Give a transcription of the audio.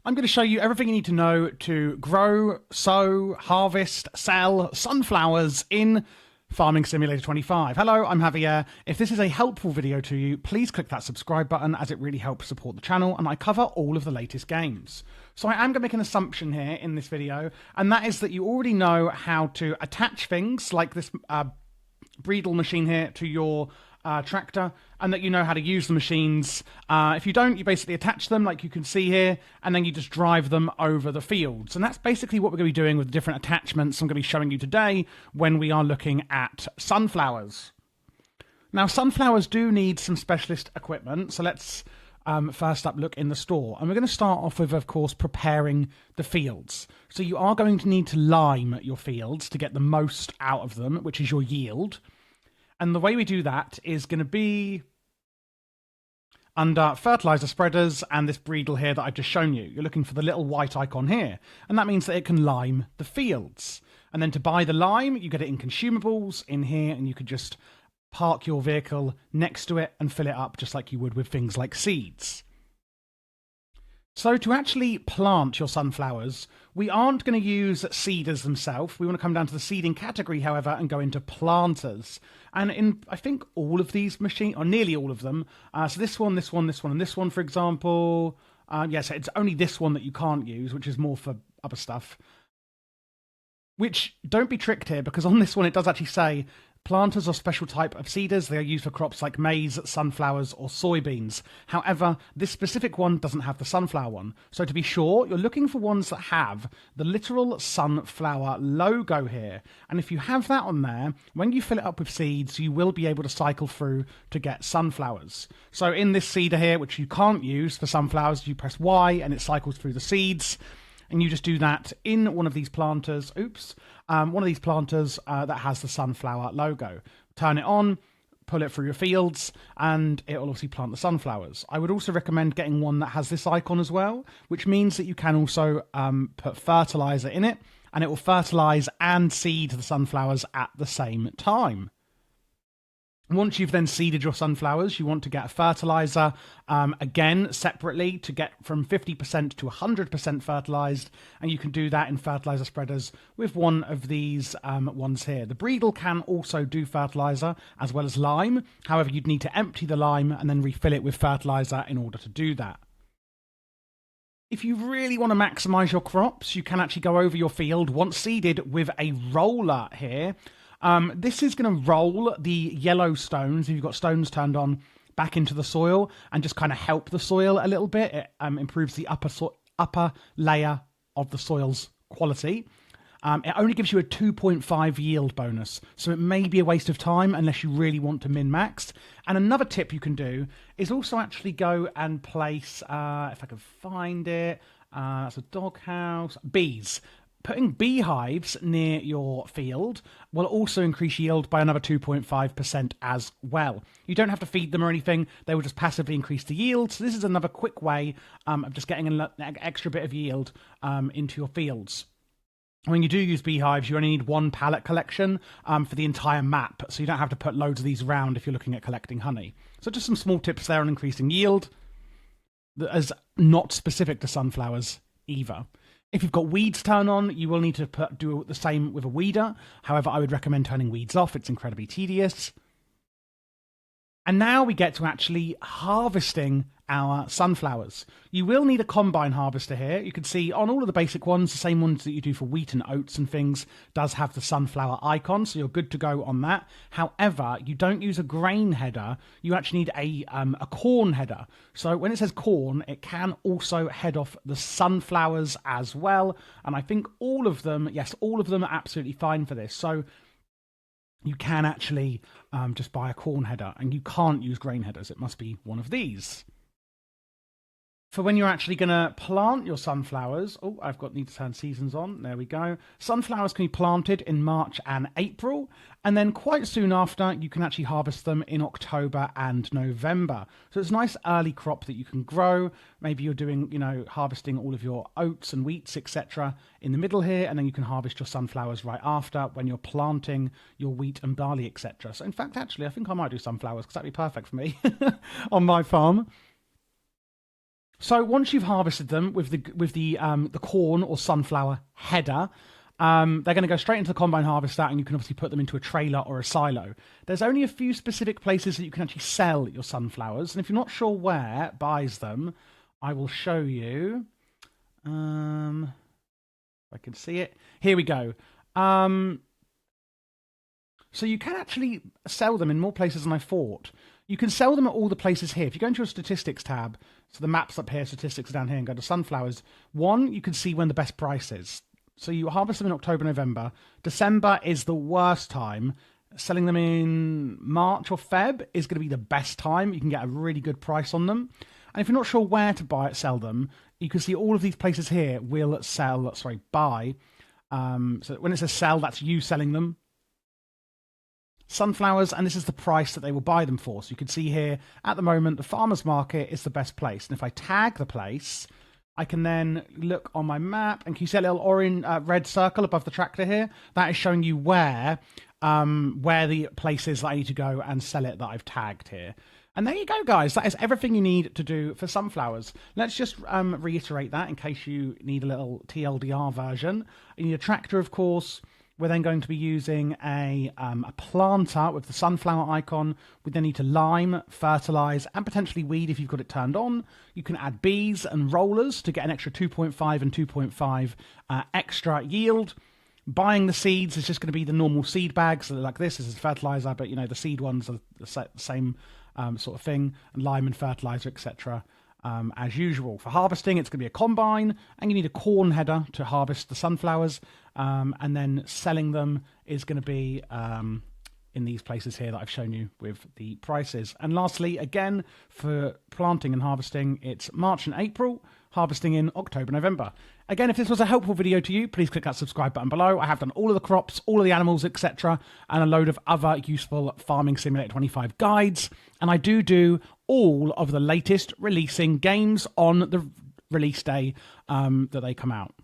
I'm going to show you everything you need to know to grow, sow, harvest, sell sunflowers in Farming Simulator 25. Hello, I'm Javier. If this is a helpful video to you, please click that subscribe button as it really helps support the channel, and I cover all of the latest games. So I am going to make an assumption here in this video, and that is that you already know how to attach things like this Breedle machine here to your tractor, and that you know how to use the machines. If you don't, you basically attach them like you can see here, and then you just drive them over the fields. And that's basically what we're going to be doing with the different attachments I'm going to be showing you today when we are looking at sunflowers. Now, sunflowers do need some specialist equipment, so let's first up look in the store. And we're going to start off with, of course, preparing the fields. So you are going to need to lime your fields to get the most out of them, which is your yield. And the way we do that is going to be under fertilizer spreaders and this Breedle here that I've just shown you. You're looking for the little white icon here, and that means that it can lime the fields. And then to buy the lime, you get it in consumables in here, and you could just park your vehicle next to it and fill it up just like you would with things like seeds. So to actually plant your sunflowers, we aren't going to use seeders themselves. We want to come down to the seeding category, however, and go into planters. And in, I think, all of these machines, or nearly all of them, so this one, this one, this one, and this one, for example, yes, it's only this one that you can't use, which is more for other stuff. Which, don't be tricked here, because on this one it does actually say, planters are a special type of seeders. They are used for crops like maize, sunflowers, or soybeans. However, this specific one doesn't have the sunflower one. So to be sure, you're looking for ones that have the literal sunflower logo here. And if you have that on there, when you fill it up with seeds, you will be able to cycle through to get sunflowers. So in this seeder here, which you can't use for sunflowers, you press Y and it cycles through the seeds. And you just do that in one of these planters. One of these planters that has the sunflower logo. Turn it on, pull it through your fields, and it will obviously plant the sunflowers. I would also recommend getting one that has this icon as well, which means that you can also put fertilizer in it, and it will fertilize and seed the sunflowers at the same time. Once you've then seeded your sunflowers, you want to get a fertilizer, again, separately to get from 50% to 100% fertilized. And you can do that in fertilizer spreaders with one of these ones here. The Breedle can also do fertilizer as well as lime. However, you'd need to empty the lime and then refill it with fertilizer in order to do that. If you really want to maximize your crops, you can actually go over your field once seeded with a roller here. This is going to roll the yellow stones, if you've got stones turned on, back into the soil and just kind of help the soil a little bit. It improves the upper layer of the soil's quality. It only gives you a 2.5 yield bonus, so it may be a waste of time unless you really want to min-max. And another tip you can do is also actually go and place, if I can find it, that's a doghouse, bees. Putting beehives near your field will also increase yield by another 2.5% as well. You don't have to feed them or anything. They will just passively increase the yield. So this is another quick way of just getting an extra bit of yield into your fields. When you do use beehives, you only need one pallet collection for the entire map. So you don't have to put loads of these around if you're looking at collecting honey. So just some small tips there on increasing yield that is not specific to sunflowers either. If you've got weeds turned on, you will need to do the same with a weeder. However, I would recommend turning weeds off. It's incredibly tedious. And now we get to actually harvesting our sunflowers. You will need a combine harvester here. You can see on all of the basic ones, the same ones that you do for wheat and oats and things, does have the sunflower icon, so you're good to go on that. However, you don't use a grain header. You actually need a corn header. So when it says corn, it can also head off the sunflowers as well. And I think all of them, yes, all of them are absolutely fine for this. So you can actually just buy a corn header, and you can't use grain headers. It must be one of these. For when you're actually going to plant your sunflowers, need to turn seasons on. There we go. Sunflowers can be planted in March and April, and then quite soon after, you can actually harvest them in October and November. So it's a nice early crop that you can grow. Maybe you're doing, harvesting all of your oats and wheats, etc. in the middle here, and then you can harvest your sunflowers right after when you're planting your wheat and barley, etc. So in fact, actually, I think I might do sunflowers because that'd be perfect for me on my farm. So once you've harvested them with the corn or sunflower header, they're going to go straight into the combine harvester, and you can obviously put them into a trailer or a silo. There's only a few specific places that you can actually sell your sunflowers, and if you're not sure where buys them, I will show you. If I can see it. Here we go. So you can actually sell them in more places than I thought. You can sell them at all the places here. If you go into your statistics tab, so the maps up here, statistics are down here, and go to sunflowers, you can see when the best price is. So you harvest them in October, November. December is the worst time. Selling them in March or Feb is going to be the best time. You can get a really good price on them. And if you're not sure where to sell them, you can see all of these places here will buy. So when it says sell, that's you selling them. Sunflowers, and this is the price that they will buy them for. So you can see here, at the moment, the farmer's market is the best place. And if I tag the place, I can then look on my map, and can you see a little orange, red circle above the tractor here? That is showing you where the place is that I need to go and sell it that I've tagged here. And there you go, guys. That is everything you need to do for sunflowers. Let's just reiterate that in case you need a little TLDR version. You need a tractor, of course. We're then going to be using a planter with the sunflower icon. We then need to lime, fertilize, and potentially weed if you've got it turned on. You can add bees and rollers to get an extra 2.5 and 2.5 extra yield. Buying the seeds is just going to be the normal seed bags like this. This is fertilizer, but the seed ones are the same sort of thing, and lime and fertilizer, etc. As usual. For harvesting, it's going to be a combine, and you need a corn header to harvest the sunflowers, and then selling them is going to be in these places here that I've shown you with the prices. And lastly, again, for planting and harvesting, it's March and April, harvesting in October, November. Again, if this was a helpful video to you, please click that subscribe button below. I have done all of the crops, all of the animals, etc., and a load of other useful Farming Simulator 25 guides. And I do all of the latest releasing games on the release day that they come out.